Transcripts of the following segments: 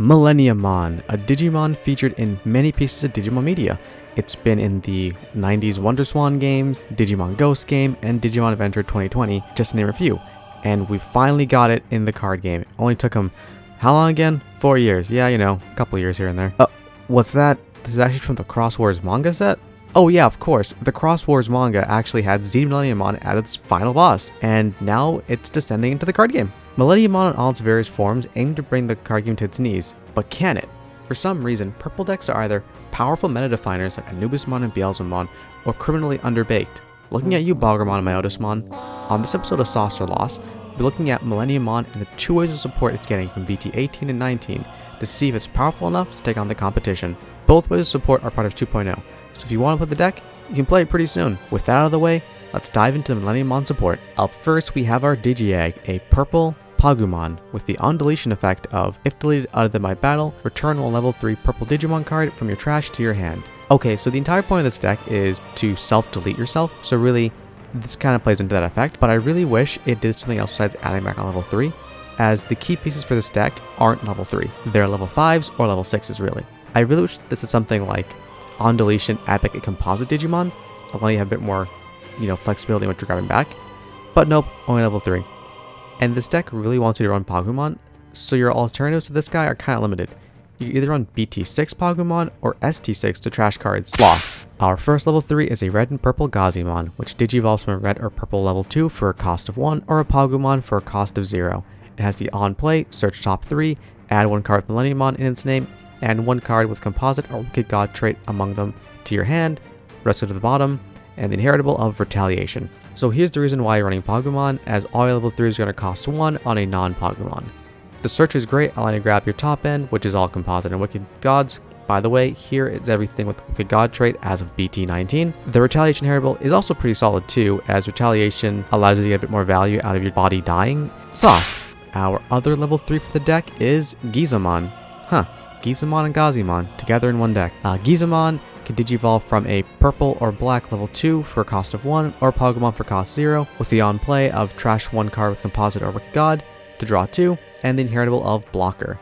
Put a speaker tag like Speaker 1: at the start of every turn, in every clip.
Speaker 1: Millenniummon, a Digimon featured in many pieces of Digimon media. It's been in the 90s WonderSwan games, Digimon Ghost game, and Digimon Adventure 2020, just to name a few. And we finally got it in the card game. It only took them, how long again? 4 years. Yeah, you know, a couple years here and there. What's that? This is actually from the Cross Wars manga set? Oh yeah, of course. The Cross Wars manga actually had ZeedMillenniummon as its final boss, and now it's descending into the card game. Millenniummon in all its various forms aim to bring the card game to its knees, but can it? For some reason, purple decks are either powerful meta definers like Anubismon and Beelzemon, or criminally underbaked. Looking at you, Boggermon and Myotismon, on this episode of Sauce or Loss, we'll be looking at Millenniummon and the 2 ways of support it's getting from BT 18 and 19 to see if it's powerful enough to take on the competition. Both ways of support are part of 2.0, so if you want to play the deck, you can play it pretty soon. With that out of the way, let's dive into the Millenniummon support. Up first, we have our Digi-Egg, a purple Pagumon with the on-deletion effect of, if deleted out of my battle, return one level 3 purple Digimon card from your trash to your hand. Okay, so the entire point of this deck is to self-delete yourself, so really, this kind of plays into that effect, but I really wish it did something else besides adding back on level 3, as the key pieces for this deck aren't level 3. They're level 5s or level 6s really. I really wish this is something like on-deletion epic and composite Digimon, allowing you to have a bit more, flexibility in what you're grabbing back, but nope, only level 3. And this deck really wants you to run Pagumon, so your alternatives to this guy are kind of limited. You can either run BT6 Pagumon or ST6 to trash cards. Loss. Our first level 3 is a red and purple Gazimon, which digivolves from a red or purple level 2 for a cost of 1 or a Pagumon for a cost of 0. It has the on play, search top 3, add 1 card with Millenniummon in its name, and 1 card with composite or wicked god trait among them to your hand, rest go to the bottom, and the inheritable of retaliation. So here's the reason why you're running Pagumon, as all your level 3 is going to cost 1 on a non-Pagumon. The search is great, allowing you to grab your top end, which is all composite and wicked gods. By the way, here is everything with the wicked god trait as of BT19. The retaliation inheritable is also pretty solid too, as retaliation allows you to get a bit more value out of your body dying. Sauce. Our other level 3 for the deck is Gizamon. Gizamon and Gazimon together in one deck. Gizamon can digivolve from a purple or black level 2 for a cost of 1 or Pagumon for cost 0 with the on play of trash 1 card with composite or wicked god to draw 2 and the inheritable of blocker.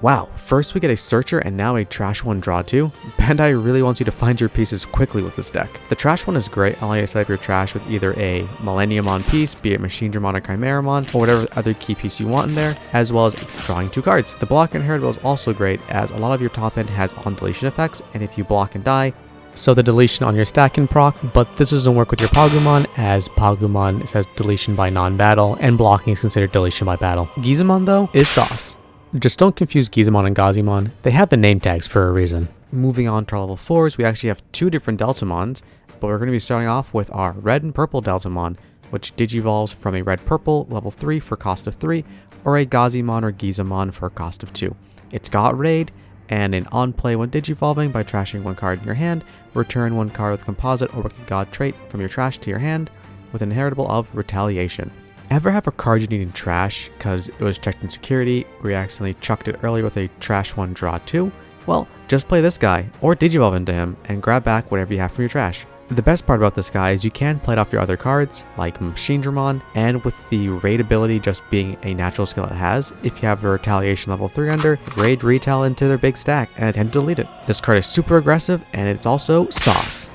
Speaker 1: Wow, first we get a searcher and now a trash 1 draw 2. Bandai really wants you to find your pieces quickly with this deck. The trash 1 is great, allowing you to set up your trash with either a Millenniummon piece, be it Machinedramon or Kimeramon, or whatever other key piece you want in there, as well as drawing 2 cards. The blocker inheritable is also great, as a lot of your top end has on deletion effects, and if you block and die, so the deletion on your stack can proc, but this doesn't work with your Pagumon, as Pagumon says deletion by non-battle, and blocking is considered deletion by battle. Gizamon though, is sauce. Just don't confuse Gizamon and Gazimon, they have the name tags for a reason. Moving on to our level 4s, we actually have 2 different Deltamons, but we're going to be starting off with our red and purple Deltamon, which digivolves from a red-purple level 3 for cost of 3, or a Gazimon or Gizamon for a cost of 2. It's got raid, and an on-play when digivolving by trashing 1 card in your hand, return 1 card with composite or wicked god trait from your trash to your hand, with an inheritable of retaliation. Ever have a card you need in trash because it was checked in security or you accidentally chucked it earlier with a trash 1 draw 2? Well, just play this guy or digivolve into him and grab back whatever you have from your trash. The best part about this guy is you can play it off your other cards like Machinedramon, and with the raid ability just being a natural skill it has, if you have a retaliation level 3 under, raid retail into their big stack and attempt to delete it. This card is super aggressive and it's also sauce.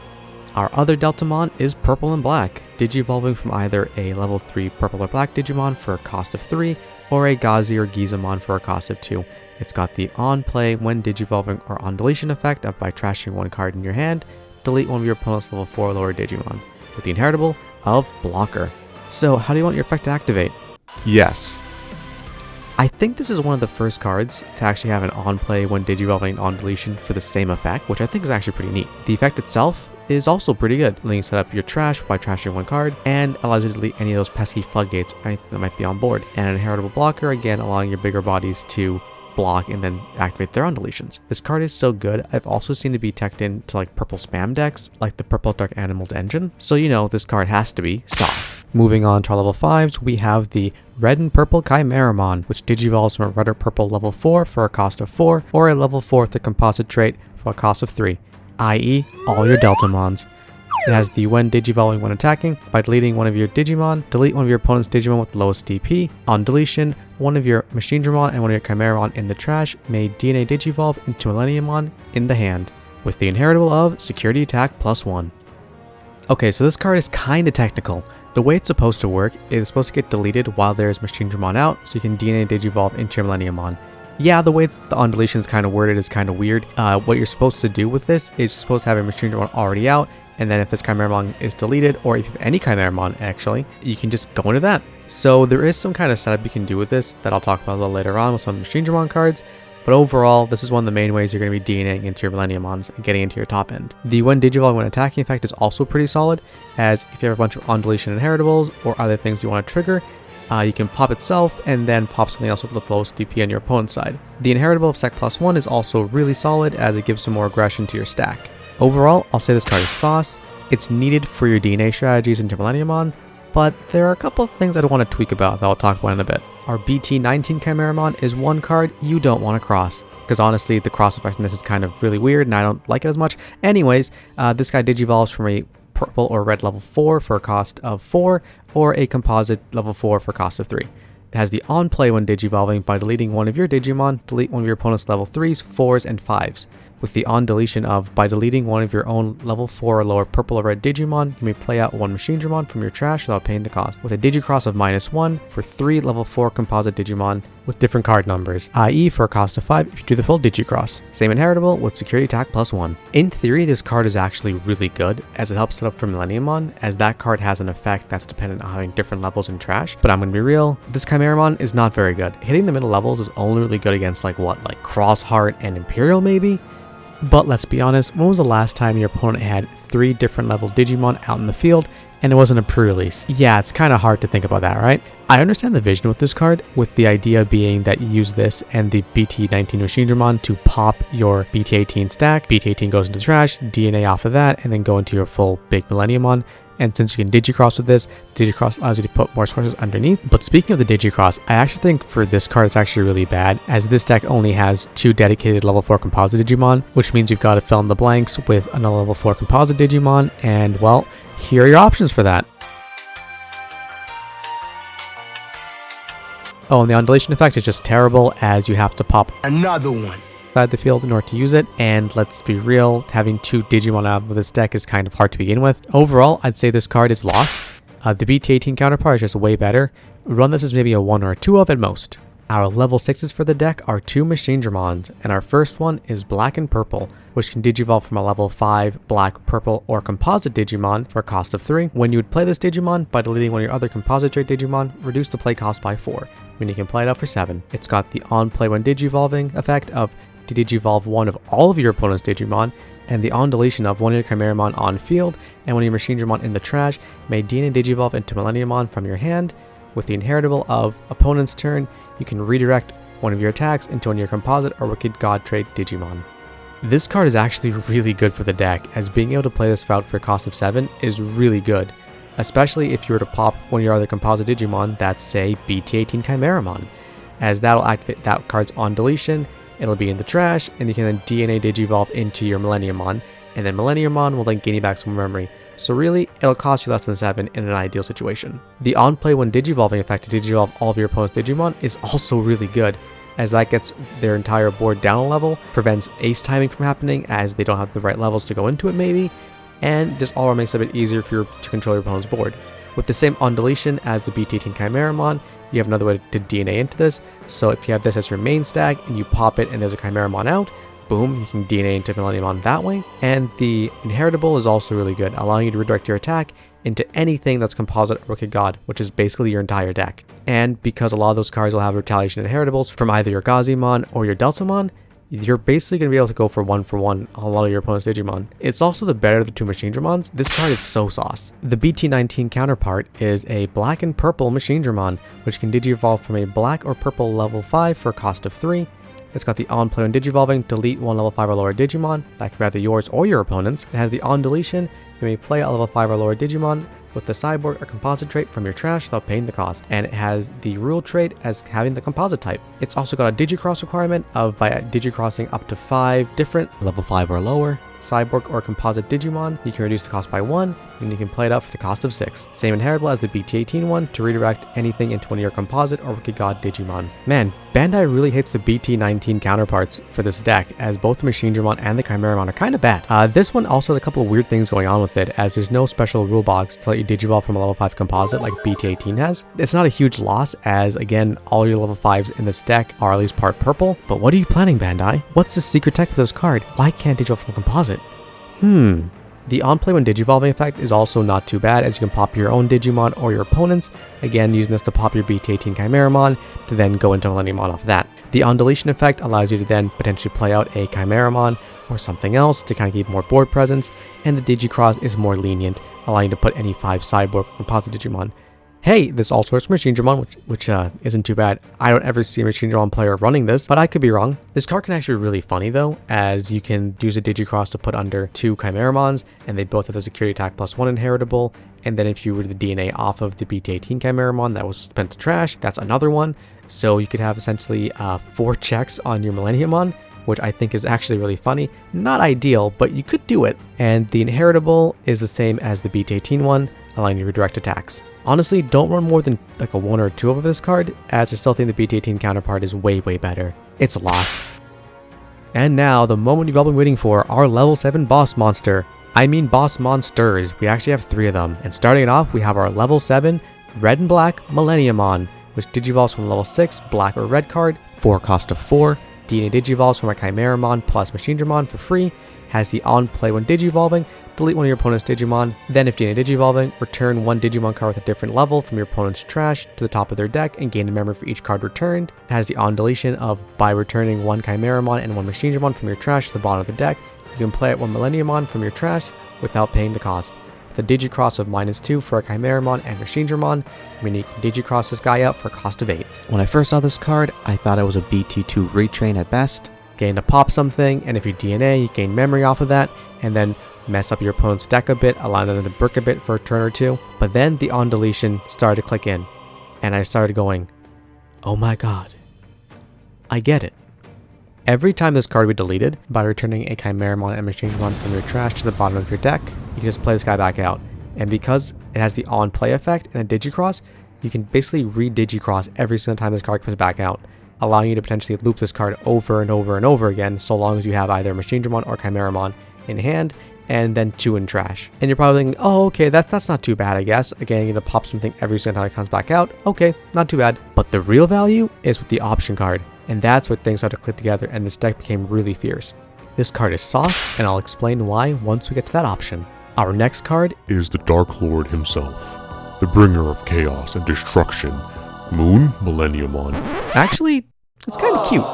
Speaker 1: Our other Deltamon is purple and black, digivolving from either a level 3 purple or black Digimon for a cost of 3, or a Gazi or Gizamon for a cost of 2. It's got the on play when digivolving or on deletion effect of by trashing 1 card in your hand, delete one of your opponent's level 4 or lower Digimon, with the inheritable of blocker. So how do you want your effect to activate? Yes. I think this is one of the first cards to actually have an on play when digivolving and on deletion for the same effect, which I think is actually pretty neat. The effect itself is also pretty good, letting you set up your trash by trashing 1 card, and allows you to delete any of those pesky floodgates or anything that might be on board. And an inheritable blocker, again allowing your bigger bodies to block and then activate their own deletions. This card is so good, I've also seen it be teched into like purple spam decks, like the Purple Dark Animals engine, so this card has to be sauce. Moving on to our level 5s, we have the red and purple Kimeramon, which digivolves from a red or purple level 4 for a cost of 4, or a level 4 with a composite trait for a cost of 3. i.e. all your Deltamons. It has the when digivolving when attacking. By deleting one of your Digimon, delete one of your opponent's Digimon with the lowest DP. On deletion, one of your Machinedramon and one of your Kimeramon in the trash may DNA digivolve into Millenniummon in the hand, with the inheritable of security attack +1. Okay, so this card is kinda technical. The way it's supposed to work is it's supposed to get deleted while there's Machinedramon out, so you can DNA digivolve into your Millenniummon. Yeah, the way the on deletion is kind of worded is kind of weird. What you're supposed to do with this is you're supposed to have a Machinedramon already out, and then if this Kimeramon is deleted, or if you have any Kimeramon actually, you can just go into that. So there is some kind of setup you can do with this that I'll talk about a little later on with some Machinedramon cards. But overall, this is one of the main ways you're going to be DNAing into your Millenniummons and getting into your top end. The when digivolving when attacking effect is also pretty solid, as if you have a bunch of on deletion inheritables or other things you want to trigger, you can pop itself and then pop something else with the lowest DP on your opponent's side. The inheritable of sec +1 is also really solid, as it gives some more aggression to your stack. Overall, I'll say this card is sauce. It's needed for your DNA strategies into Millenniummon, but there are a couple of things I want to tweak about that I'll talk about in a bit. Our BT19 Kimeramon is one card you don't want to cross, because honestly the cross effect in this is kind of really weird and I don't like it as much. Anyways, this guy digivolves from a purple or red level 4 for a cost of 4, or a composite level 4 for a cost of 3. It has the on play when digivolving. By deleting one of your Digimon, delete one of your opponent's level 3s, 4s, and 5s. With the on deletion of, by deleting one of your own level 4 or lower purple or red Digimon, you may play out one Machinedramon from your trash without paying the cost. With a Digicross of -1 for 3 level 4 composite Digimon with different card numbers, i.e. for a cost of 5 if you do the full Digicross. Same inheritable with security attack +1. In theory, this card is actually really good, as it helps set up for Millenniummon, as that card has an effect that's dependent on having different levels in trash. But I'm gonna be real, this Kimeramon is not very good. Hitting the middle levels is only really good against like Crossheart and Imperial maybe? But let's be honest, when was the last time your opponent had 3 different level Digimon out in the field and it wasn't a pre-release? Yeah, it's kind of hard to think about that, right? I understand the vision with this card, with the idea being that you use this and the BT19 Machinedramon to pop your BT18 stack. BT18 goes into the trash, DNA off of that, and then go into your full big Millenniummon. And since you can Digicross with this, Digicross allows you to put more sources underneath. But speaking of the Digicross, I actually think for this card it's actually really bad, as this deck only has 2 dedicated level 4 composite Digimon, which means you've got to fill in the blanks with another level 4 composite Digimon, and well, here are your options for that. Oh, and the undulation effect is just terrible, as you have to pop
Speaker 2: another one
Speaker 1: outside the field in order to use it, and let's be real, having 2 Digimon out of this deck is kind of hard to begin with. Overall, I'd say this card is lost. The BT18 counterpart is just way better. Run this as maybe a 1 or a 2 of at most. Our level 6s for the deck are 2 Machinedramons, and our first one is black and purple, which can digivolve from a level 5 black, purple, or composite Digimon for a cost of 3. When you would play this Digimon, by deleting one of your other composite trait Digimon, reduce the play cost by 4, meaning you can play it out for 7. It's got the on play when digivolving effect of to digivolve one of all of your opponent's Digimon, and the on deletion of one of your Kimeramon on field and one of your Machinedramon in the trash may DNA digivolve into Millenniummon from your hand. With the inheritable of opponent's turn, you can redirect one of your attacks into one of your composite or wicked god trait Digimon. This card is actually really good for the deck, as being able to play this route for a cost of 7 is really good, especially if you were to pop one of your other composite Digimon that's, say, BT18 Kimeramon, as that'll activate that card's on deletion. It'll be in the trash, and you can then DNA digivolve into your Millenniummon, and then Millenniummon will then gain you back some memory. So really, it'll cost you less than 7 in an ideal situation. The on play when digivolving effect to digivolve all of your opponent's Digimon is also really good, as that gets their entire board down a level, prevents ace timing from happening as they don't have the right levels to go into it maybe, and just all makes it a bit easier for you to control your opponent's board. With the same on deletion as the BT18 Kimeramon, you have another way to DNA into this, so if you have this as your main stack and you pop it and there's a Kimeramon out, boom, you can DNA into Millenniummon that way. And the inheritable is also really good, allowing you to redirect your attack into anything that's composite or wicked god, which is basically your entire deck. And because a lot of those cards will have retaliation inheritables from either your Gazimon or your Deltamon, you're basically going to be able to go for one on a lot of your opponent's Digimon. It's also the better of the 2 Machinedramons. This card is so sauce. The BT19 counterpart is a black and purple Machinedramon, which can digivolve from a black or purple level 5 for a cost of 3. It's got the on play when digivolving, delete one level 5 or lower Digimon, that can be either yours or your opponent's. It has the on deletion, you may play a level 5 or lower Digimon with the cyborg or composite trait from your trash without paying the cost. And it has the rule trait as having the composite type. It's also got a Digicross requirement of by Digicrossing up to 5 different level 5 or lower cyborg, or composite Digimon, you can reduce the cost by 1, and you can play it out for the cost of 6. Same inheritable as the BT18 one to redirect anything into one of your composite or Wicked God Digimon. Man, Bandai really hates the BT19 counterparts for this deck, as both the Machinedramon and the Kimeramon are kind of bad. This one also has a couple of weird things going on with it, as there's no special rule box to let you Digivolve from a level 5 composite like BT18 has. It's not a huge loss, as again, all your level 5s in this deck are at least part purple. But what are you planning, Bandai? What's the secret tech with this card? Why can't Digivolve from a composite? The on-play when Digivolving effect is also not too bad, as you can pop your own Digimon or your opponent's, again using this to pop your BT18 Kimeramon to then go into Millenniummon off of that. The on-deletion effect allows you to then potentially play out a Kimeramon or something else to kind of keep more board presence, and the Digicross is more lenient, allowing you to put any 5 cyborg or composite Digimon. Hey, this also works for Machinedramon, which isn't too bad. I don't ever see a Machinedramon player running this, but I could be wrong. This card can actually be really funny though, as you can use a Digicross to put under 2 Kimeramons, and they both have the security attack +1 inheritable. And then if you were the DNA off of the BT18 Kimeramon that was spent to trash, that's another one. So you could have essentially 4 checks on your Millenniummon, which I think is actually really funny. Not ideal, but you could do it. And the inheritable is the same as the BT18 one, allowing you to redirect attacks. Honestly, don't run more than like a 1 or 2 of this card, as I still think the BT18 counterpart is way better. It's a loss. And now, the moment you've all been waiting for, our level 7 boss monster. I mean boss monsters. We actually have 3 of them. And starting it off, we have our level 7 red and black Millenniummon, which digivolves from level 6 black or red card for a cost of 4. DNA digivolves from a Kimeramon plus Machinedramon for free. Has the on play when digivolving, delete one of your opponent's Digimon. Then if DNA digivolving, return 1 Digimon card with a different level from your opponent's trash to the top of their deck and gain a memory for each card returned. It has the on deletion of by returning 1 Kimeramon and 1 Machinedramon from your trash to the bottom of the deck, you can play out 1 Millenniummon from your trash without paying the cost. With a Digicross of -2 for a Kimeramon and Machinedramon, meaning you can Digicross this guy out for a cost of 8. When I first saw this card, I thought it was a BT2 retrain at best. Gain to pop something, and if you DNA, you gain memory off of that, and then mess up your opponent's deck a bit, allowing them to brick a bit for a turn or 2. But then the on deletion started to click in, and I started going, oh my god, I get it. Every time this card would be deleted, by returning a Kimeramon and Machinedramon from your trash to the bottom of your deck, you can just play this guy back out. And because it has the on play effect and a Digicross, you can basically re-Digicross every single time this card comes back out, allowing you to potentially loop this card over and over and over again, so long as you have either Machinedramon or Kimeramon in hand, and then 2 in trash. And you're probably thinking, oh, okay, that's not too bad, I guess. Again, you're gonna pop something every single time it comes back out. Okay, not too bad. But the real value is with the option card, and that's where things started to click together, and this deck became really fierce. This card is sauce, and I'll explain why once we get to that option. Our next card
Speaker 2: is the Dark Lord himself, the bringer of chaos and destruction, MoonMillenniumon.
Speaker 1: Actually, it's kind of cute.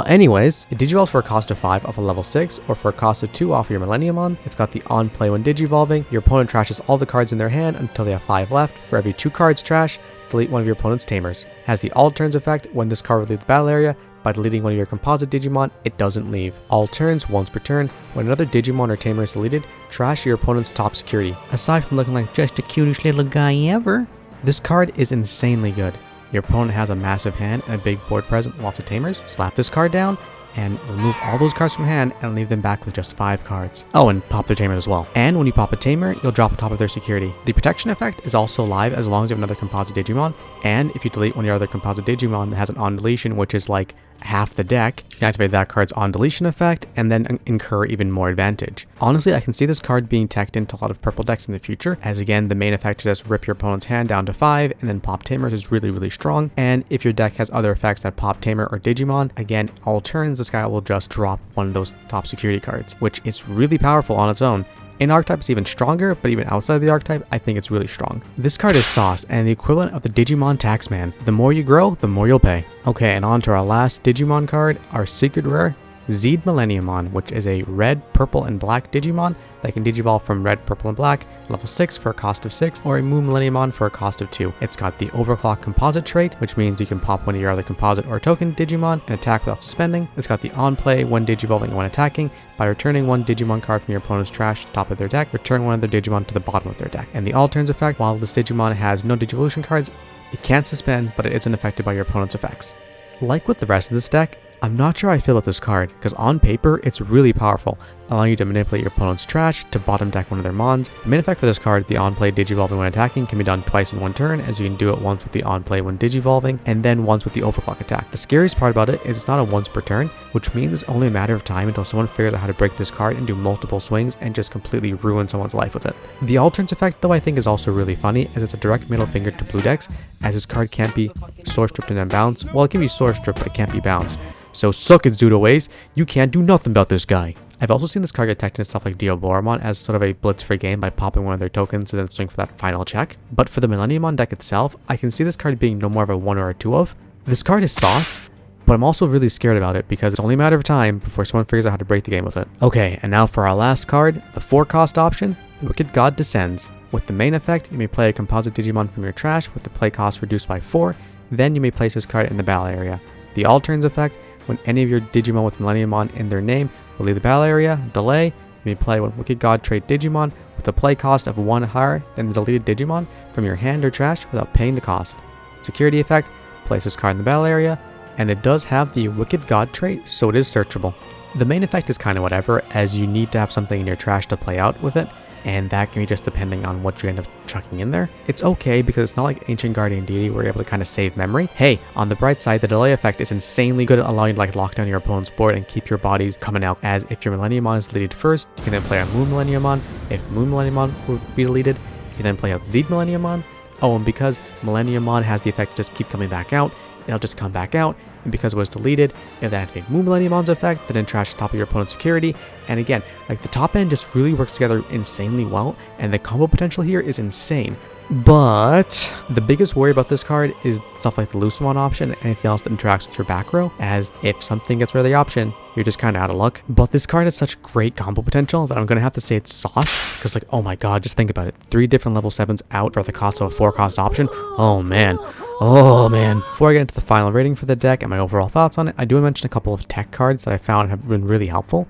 Speaker 1: Anyways, it digivolves for a cost of 5 off a level 6, or for a cost of 2 off your Millenniummon. It's got the on play when digivolving. Your opponent trashes all the cards in their hand until they have 5 left. For every 2 cards trash, delete one of your opponent's tamers. Has the all turns effect. When this card leaves the battle area, by deleting one of your composite Digimon, it doesn't leave. All turns, once per turn, when another Digimon or tamer is deleted, trash your opponent's top security. Aside from looking like just the cutest little guy ever, this card is insanely good. Your opponent has a massive hand and a big board present with lots of tamers. Slap this card down and remove all those cards from hand and leave them back with just 5 cards. Oh, and pop their tamer as well. And when you pop a tamer, you'll drop on top of their security. The protection effect is also live as long as you have another composite Digimon, and if you delete one of your other composite Digimon that has an on deletion, which is like half the deck, you can activate that card's on deletion effect and then incur even more advantage. Honestly, I can see this card being teched into a lot of purple decks in the future, as again, the main effect to just rip your opponent's hand down to 5 and then pop tamers is really strong. And if your deck has other effects that pop tamer or Digimon, again, all turns this guy will just drop one of those top security cards, which is really powerful on its own. In archetype it's even stronger, but even outside of the archetype, I think it's really strong. This card is sauce and the equivalent of the Digimon Taxman. The more you grow, the more you'll pay. Okay, and on to our last Digimon card, our secret rare, ZeedMillenniummon, which is a red, purple, and black Digimon that can digivolve from red, purple, and black, level 6 for a cost of 6, or a MoonMillenniumon for a cost of 2. It's got the overclock composite trait, which means you can pop one of your other composite or token Digimon and attack without suspending. It's got the on play when digivolving and when attacking. By returning 1 Digimon card from your opponent's trash to the top of their deck, return one of their Digimon to the bottom of their deck. And the all turns effect, while this Digimon has no Digivolution cards, it can't suspend, but it isn't affected by your opponent's effects. Like with the rest of this deck, I'm not sure how I feel about this card, because on paper, it's really powerful. allowing you to manipulate your opponent's trash to bottom deck one of their mons. The main effect for this card, the on-play Digivolving when attacking, can be done twice in one turn, as you can do it once with the on-play when Digivolving, and then once with the overclock attack. The scariest part about it is it's not a once per turn, which means it's only a matter of time until someone figures out how to break this card and do multiple swings and just completely ruin someone's life with it. The all turns effect, though, I think is also really funny, as it's a direct middle finger to blue decks, as this card can't be source stripped and then bounced. Well, it can be source stripped, but it can't be bounced. So suck it, Zudo Ways, you can't do nothing about this guy. I've also seen this card get teched into stuff like Diaboramon as sort of a blitz-free game by popping one of their tokens and then swing for that final check. But for the Millenniummon deck itself, I can see this card being no more of a 1 or a 2 of. This card is sauce, but I'm also really scared about it because it's only a matter of time before someone figures out how to break the game with it. Okay, and now for our last card, the 4-cost option, the Wicked God Descends. With the main effect, you may play a composite Digimon from your trash with the play cost reduced by 4, then you may place this card in the battle area. The all turns effect, when any of your Digimon with Millenniummon in their name will leave the battle area, delay, you may play one Wicked God trait Digimon with a play cost of 1 higher than the deleted Digimon from your hand or trash without paying the cost. Security effect, place this card in the battle area, and it does have the Wicked God trait, so it is searchable. The main effect is kind of whatever, as you need to have something in your trash to play out with it, and that can be just depending on what you end up chucking in there. It's okay because it's not like Ancient Guardian Deity where you're able to kind of save memory. Hey, on the bright side, the delay effect is insanely good at allowing you to like lock down your opponent's board and keep your bodies coming out, as if your Millenniummon is deleted first, you can then play a MoonMillenniumon. If MoonMillenniumon would be deleted, you can then play out ZeedMillenniummon. Oh, and because Millenniummon has the effect to just keep coming back out, it'll just come back out, and because it was deleted, it'll then activate MoonMillenniummon's effect, then trash the top of your opponent's security. And again, like the top end just really works together insanely well, and the combo potential here is insane. But the biggest worry about this card is stuff like the Lucemon option and anything else that interacts with your back row, as if something gets rid of the option, you're just kind of out of luck. But this card has such great combo potential that I'm going to have to say it's sauce, because like, oh my god, just think about it. 3 different level 7s out for the cost of a 4-cost option. Oh man. Oh man. Before I get into the final rating for the deck and my overall thoughts on it, I do want to mention a couple of tech cards that I found have been really helpful.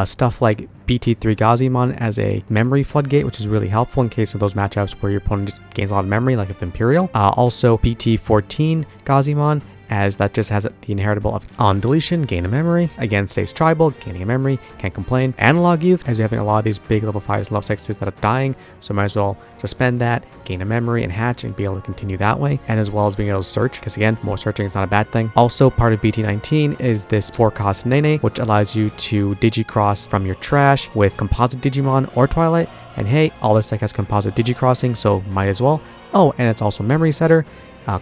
Speaker 1: Stuff like BT3 Gazimon as a memory floodgate, which is really helpful in case of those matchups where your opponent just gains a lot of memory, like with Imperial. Also BT14 Gazimon, as that just has the inheritable of on deletion, gain a memory. Again, stays tribal, gaining a memory, can't complain. Analog Youth, as you're having a lot of these big level 5s and level 6s that are dying, so might as well suspend that, gain a memory, and hatch, and be able to continue that way. And as well as being able to search, because again, more searching is not a bad thing. Also, part of BT19 is this 4-cost Nene, which allows you to Digicross from your trash with Composite Digimon or Twilight. And hey, all this deck has Composite Digicrossing, so might as well. Oh, and it's also Memory Setter.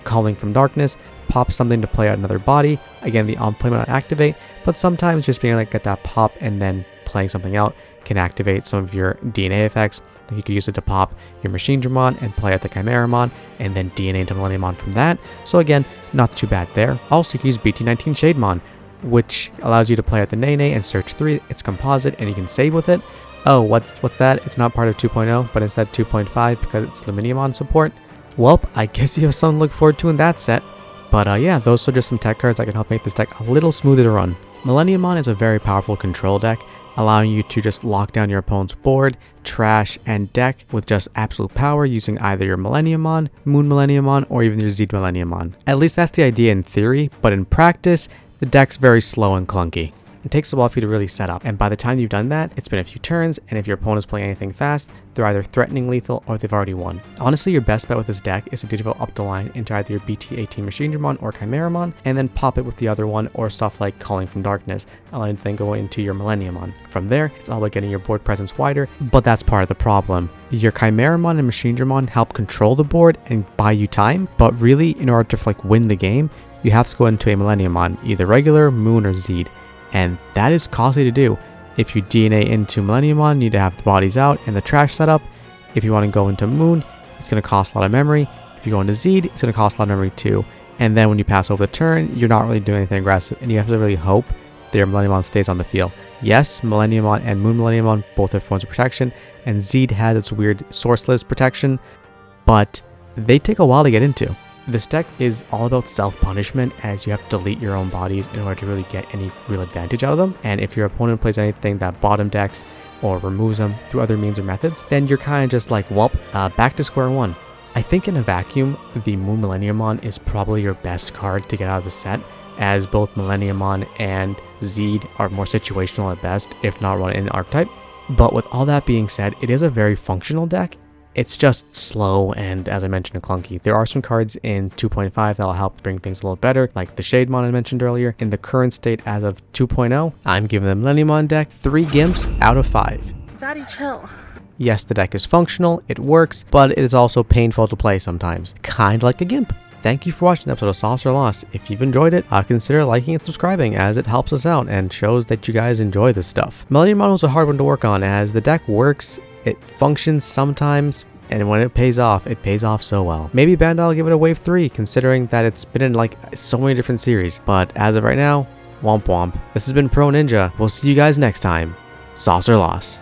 Speaker 1: Calling from Darkness, pop something to play out another body. Again, the on-play might not activate, but sometimes just being able to get that pop and then playing something out can activate some of your DNA effects. Then you could use it to pop your Machinedramon and play out the Kimeramon, and then DNA into Millenniummon from that. So again, not too bad there. Also, you can use BT19 Shademon, which allows you to play out the Nene and search 3. It's composite and you can save with it. Oh, what's that? It's not part of 2.0, but instead 2.5 because it's Milleniummon support. Well, I guess you have something to look forward to in that set. But yeah, those are just some tech cards that can help make this deck a little smoother to run. Millenniummon is a very powerful control deck, allowing you to just lock down your opponent's board, trash, and deck with just absolute power using either your Millenniummon, MoonMillenniumon, or even your ZeedMillenniummon. At least that's the idea in theory, but in practice, the deck's very slow and clunky. It takes a while for you to really set up, and by the time you've done that, it's been a few turns, and if your opponent's playing anything fast, they're either threatening lethal or they've already won. Honestly, your best bet with this deck is to Digivolve up the line into either your BT18 Machinedramon or Kimeramon, and then pop it with the other one, or stuff like Calling from Darkness, allowing it to then go into your Millenniummon. From there, it's all about getting your board presence wider, but that's part of the problem. Your Kimeramon and Machinedramon help control the board and buy you time, but really, in order to like win the game, you have to go into a Millenniummon, either regular, Moon, or Zeed. And that is costly to do. If you DNA into Millenniummon, you need to have the bodies out and the trash set up. If you want to go into Moon, it's going to cost a lot of memory. If you go into Zeed, it's going to cost a lot of memory too. And then when you pass over the turn, you're not really doing anything aggressive, and you have to really hope that your Millenniummon stays on the field. Yes, Millenniummon and MoonMillenniumon both have forms of protection, and Zeed has its weird sourceless protection, but they take a while to get into. This deck is all about self-punishment, as you have to delete your own bodies in order to really get any real advantage out of them. And if your opponent plays anything that bottom decks or removes them through other means or methods, then you're kind of just like, well, back to square one. I think in a vacuum, the MoonMillenniumon is probably your best card to get out of the set, as both Millenniummon and Zeed are more situational at best, if not run in archetype. But with all that being said, it is a very functional deck. It's just slow and, as I mentioned, clunky. There are some cards in 2.5 that'll help bring things a little better, like the Shademon I mentioned earlier. In the current state as of 2.0, I'm giving the Millenniummon deck 3 Gimps out of 5.
Speaker 3: Daddy, chill.
Speaker 1: Yes, the deck is functional, it works, but it is also painful to play sometimes. Kinda like a Gimp. Thank you for watching the episode of Sauce or Loss. If you've enjoyed it, consider liking and subscribing, as it helps us out and shows that you guys enjoy this stuff. Millenniummon was a hard one to work on, as the deck works, it functions sometimes, and when it pays off so well. Maybe Bandai will give it a wave 3, considering that it's been in like so many different series. But as of right now, womp womp. This has been Pro Ninja. We'll see you guys next time. Sauce or Loss.